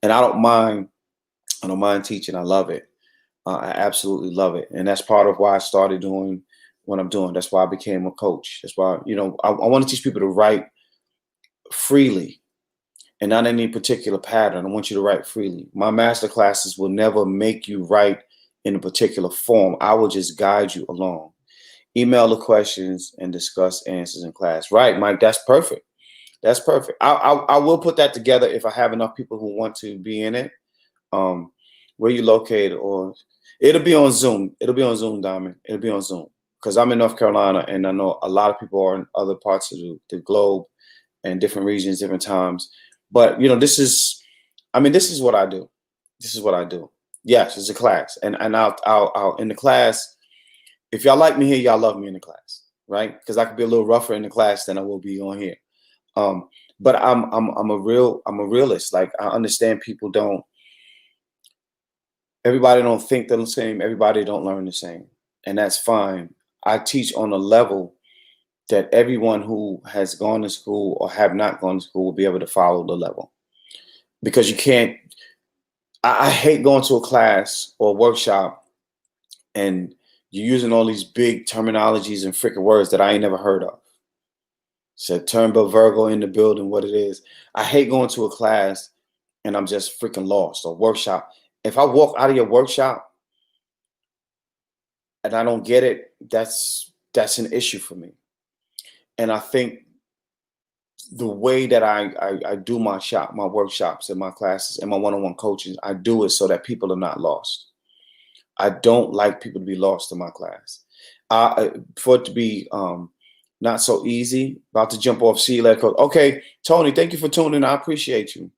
And I don't mind teaching. I love it. I absolutely love it. And that's part of why I started doing what I'm doing. That's why I became a coach. That's why, I want to teach people to write freely and not any particular pattern. I want you to write freely. My master classes will never make you write in a particular form. I will just guide you along. email the questions and discuss answers in class. Right, Mike? That's perfect. That's perfect. I will put that together if I have enough people who want to be in it. Um, where you located, or it'll be on Zoom. It'll be on Zoom, Diamond. It'll be on Zoom because I'm in North Carolina, and I know a lot of people are in other parts of the globe and different regions, different times. But this is, I mean, this is what I do. This is what I do. Yes, it's a class, and I'll in the class. If y'all like me here, y'all love me in the class, right? Because I could be a little rougher in the class than I will be on here. But I'm a realist. Like, I understand people don't. Everybody don't think they're the same. Everybody don't learn the same, and that's fine. I teach on a level that everyone who has gone to school or have not gone to school will be able to follow the level. Because you can't. I hate going to a class or a workshop and you're using all these big terminologies and freaking words that I ain't never heard of. Said Turnbull Virgo in the building, what it is. I hate going to a class and I'm just freaking lost, or workshop. If I walk out of your workshop and I don't get it, that's an issue for me. And I think the way that I do my workshops and my classes and my one-on-one coaching, I do it so that people are not lost. I don't like people to be lost in my class. For it to be not so easy, about to jump off, see you later, coach. Okay, Tony, thank you for tuning in. I appreciate you.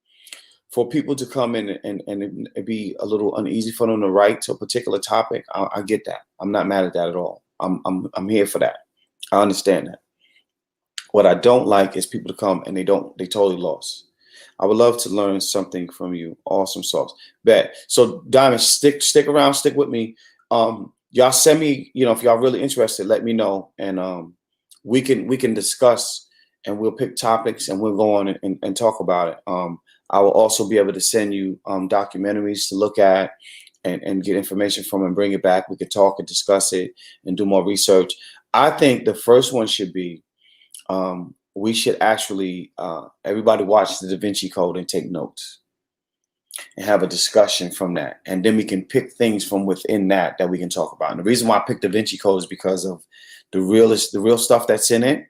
For people to come in and it be a little uneasy for them to write to a particular topic, I get that. I'm not mad at that at all. I'm here for that. I understand that. What I don't like is people to come and they totally lost. I would love to learn something from you. Awesome sauce. Bet. So Diamond, stick around, stick with me. Y'all send me, if y'all really interested, let me know. And we can discuss and we'll pick topics and we'll go on and talk about it. I will also be able to send you documentaries to look at and get information from and bring it back. We could talk and discuss it and do more research. I think the first one should be we should actually everybody watch the Da Vinci Code and take notes and have a discussion from that, and then we can pick things from within that we can talk about. And the reason why I picked Da Vinci Code is because of the real stuff that's in it.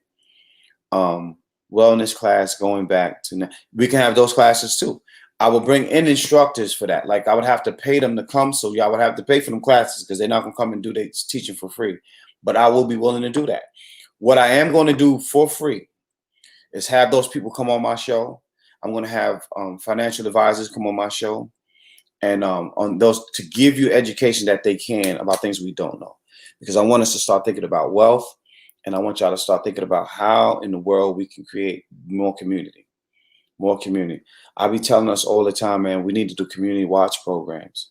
Wellness class going back to now. We can have those classes too. I will bring in instructors for that. Like, I would have to pay them to come, so y'all would have to pay for them classes because they're not gonna come and do their teaching for free. But I will be willing to do that. What I am going to do for free is have those people come on my show. I'm going to have financial advisors come on my show, and on those to give you education that they can about things we don't know. Because I want us to start thinking about wealth, and I want y'all to start thinking about how in the world we can create more community. More community. I'll be telling us all the time, man, we need to do community watch programs.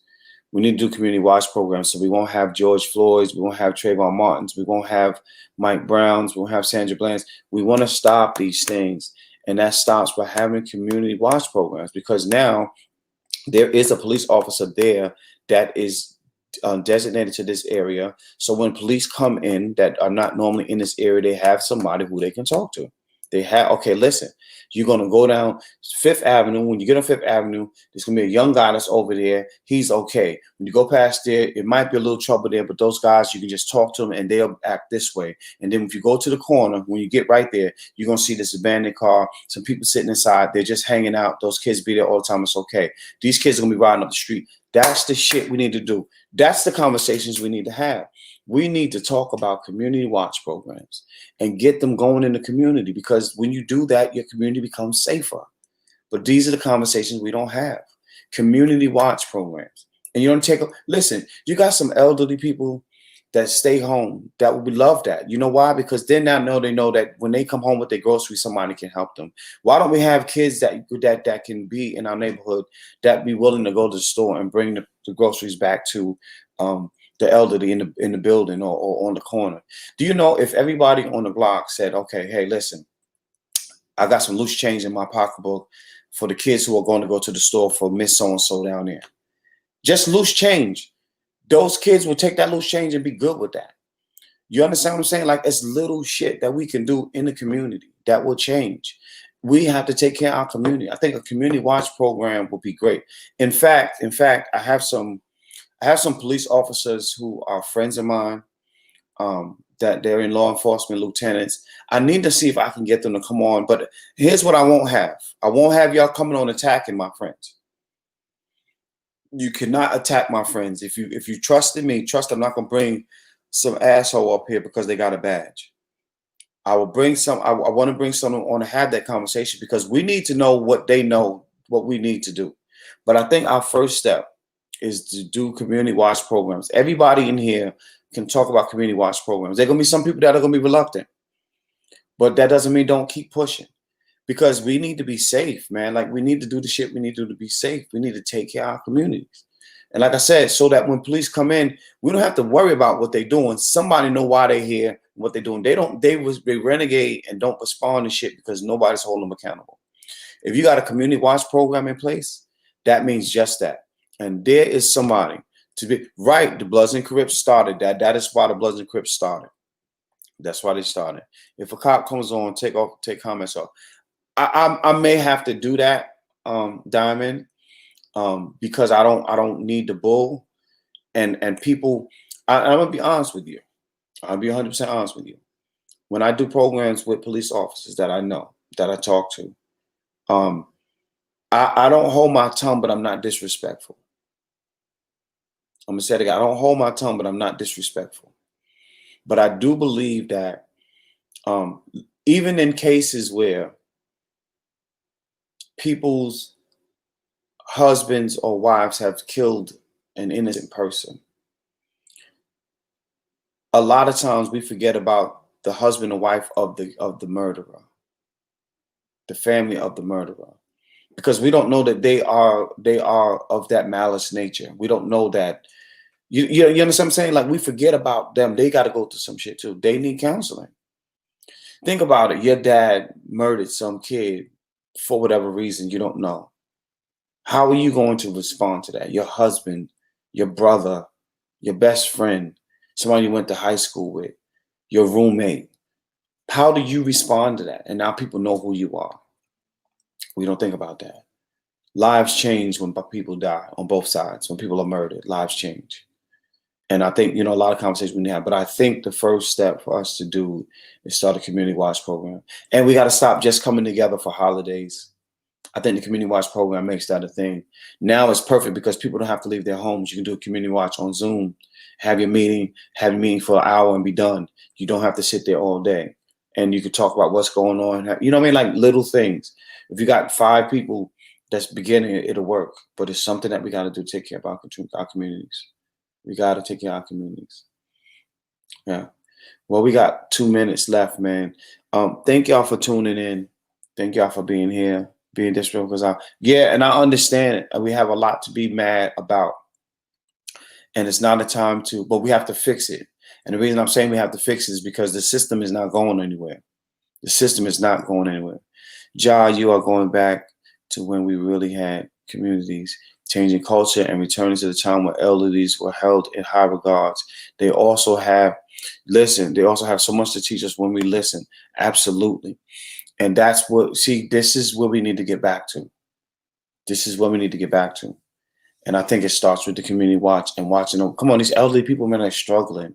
We need to do community watch programs so we won't have George Floyd's, we won't have Trayvon Martin's, we won't have Mike Brown's, we won't have Sandra Bland's. We want to stop these things, and that stops by having community watch programs, because now there is a police officer there that is designated to this area. So when police come in that are not normally in this area, they have somebody who they can talk to. They have, okay, listen, you're going to go down Fifth Avenue. When you get on Fifth Avenue, there's going to be a young guy that's over there. He's okay. When you go past there, it might be a little trouble there, but those guys, you can just talk to them and they'll act this way. And then if you go to the corner, when you get right there, you're going to see this abandoned car, some people sitting inside. They're just hanging out. Those kids be there all the time. It's okay. These kids are going to be riding up the street. That's the shit we need to do. That's the conversations we need to have. We need to talk about community watch programs and get them going in the community, because when you do that, your community becomes safer. But these are the conversations we don't have. Community watch programs. And you don't listen, you got some elderly people that stay home that would love that. You know why? Because they know that when they come home with their groceries, somebody can help them. Why don't we have kids that can be in our neighborhood that be willing to go to the store and bring the groceries back to the elderly in the building or on the corner? Do you know, if everybody on the block said, okay, hey, listen, I got some loose change in my pocketbook for the kids who are going to go to the store for Miss So-and-so down there. Just loose change. Those kids will take that loose change and be good with that. You understand what I'm saying? Like, it's little shit that we can do in the community that will change. We have to take care of our community. I think a community watch program would be great. In fact, I have some police officers who are friends of mine. that they're in law enforcement, lieutenants. I need to see if I can get them to come on. But here's what I won't have. I won't have y'all coming on attacking my friends. You cannot attack my friends. If you trusted me, trust I'm not gonna bring some asshole up here because they got a badge. I will bring some. I want to bring someone on to have that conversation because we need to know what they know, what we need to do. But I think our first step is to do community watch programs. Everybody in here can talk about community watch programs. There are gonna be some people that are gonna be reluctant, but that doesn't mean don't keep pushing because we need to be safe, man. Like we need to do the shit we need to do to be safe. We need to take care of our communities. And like I said, so that when police come in, we don't have to worry about what they're doing. Somebody know why they're here, what they're doing. They renegade and don't respond to shit because nobody's holding them accountable. If you got a community watch program in place, that means just that. And there is somebody to be right. The Bloods and Crips started that. That is why the Bloods and Crips started. That's why they started. If a cop comes on, take comments off. I may have to do that, Diamond. Because I don't need the bull and people. I'm gonna be honest with you. I'll be 100% honest with you. When I do programs with police officers that I know that I talk to, I don't hold my tongue, but I'm not disrespectful. I'm gonna say it again. I don't hold my tongue, but I'm not disrespectful. But I do believe that even in cases where people's husbands or wives have killed an innocent person, a lot of times we forget about the husband or wife of the murderer, the family of the murderer, because we don't know that they are of that malice nature. We don't know that. You understand what I'm saying? Like we forget about them. They got to go through some shit too. They need counseling. Think about it. Your dad murdered some kid for whatever reason you don't know. How are you going to respond to that? Your husband, your brother, your best friend, somebody you went to high school with, your roommate. How do you respond to that? And now people know who you are. We don't think about that. Lives change when people die on both sides. When people are murdered, lives change. And I think, a lot of conversations we need to have. But I think the first step for us to do is start a community watch program. And we got to stop just coming together for holidays. I think the community watch program makes that a thing. Now it's perfect because people don't have to leave their homes. You can do a community watch on Zoom, have your meeting for an hour and be done. You don't have to sit there all day. And you can talk about what's going on. You know what I mean? Like little things. If you got 5 people that's beginning, it'll work. But it's something that we got to do, take care of our communities. We got to take care of our communities. Yeah. Well, we got 2 minutes left, man. Thank y'all for tuning in. Thank y'all for being here, being disrespectful. And I understand it. We have a lot to be mad about. And it's not a time but we have to fix it. And the reason I'm saying we have to fix it is because the system is not going anywhere. The system is not going anywhere. Ja, you are going back to when we really had communities, changing culture and returning to the time where elderlies were held in high regards. They also have so much to teach us when we listen. Absolutely. And this is where we need to get back to. This is what we need to get back to. And I think it starts with the community watch and watching them. Come on, these elderly people, man, are struggling.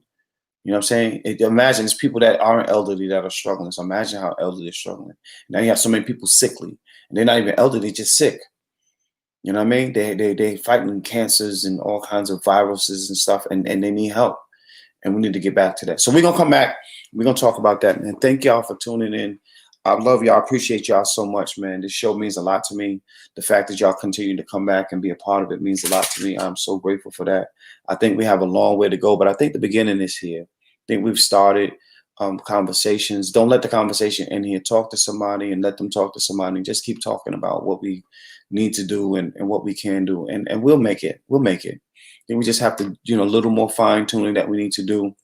You know what I'm saying? Imagine it's people that aren't elderly that are struggling. So imagine how elderly are struggling. Now you have so many people sickly, and they're not even elderly, just sick. You know what I mean? They fighting cancers and all kinds of viruses and stuff, and they need help. And we need to get back to that. So we're gonna come back. We're gonna talk about that. And thank y'all for tuning in. I love y'all. I appreciate y'all so much, man. This show means a lot to me. The fact that y'all continue to come back and be a part of it means a lot to me. I'm so grateful for that. I think we have a long way to go, but I think the beginning is here. I think we've started conversations. Don't let the conversation end here. Talk to somebody and let them talk to somebody. Just keep talking about what we need to do and what we can do. And we'll make it. We'll make it. And we just have to, a little more fine tuning that we need to do.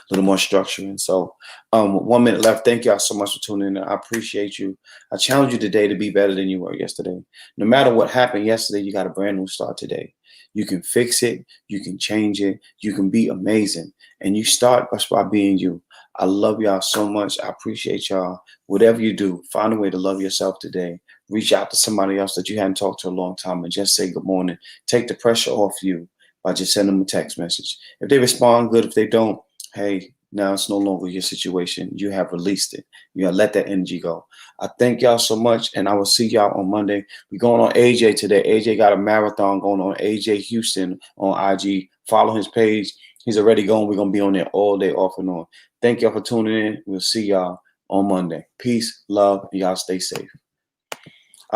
A little more structuring. So 1 minute left. Thank y'all so much for tuning in. I appreciate you. I challenge you today to be better than you were yesterday. No matter what happened yesterday, you got a brand new start today. You can fix it. You can change it. You can be amazing. And you start by being you. I love y'all so much. I appreciate y'all. Whatever you do, find a way to love yourself today. Reach out to somebody else that you hadn't talked to a long time and just say good morning. Take the pressure off you by just sending them a text message. If they respond, good. If they don't, hey, now it's no longer your situation. You have released it. You have let that energy go. I thank y'all so much, and I will see y'all on Monday. We're going on AJ today. AJ got a marathon going on. AJ Houston on IG. Follow his page. He's already going. We're going to be on there all day, off and on. Thank y'all for tuning in. We'll see y'all on Monday. Peace, love, and y'all stay safe.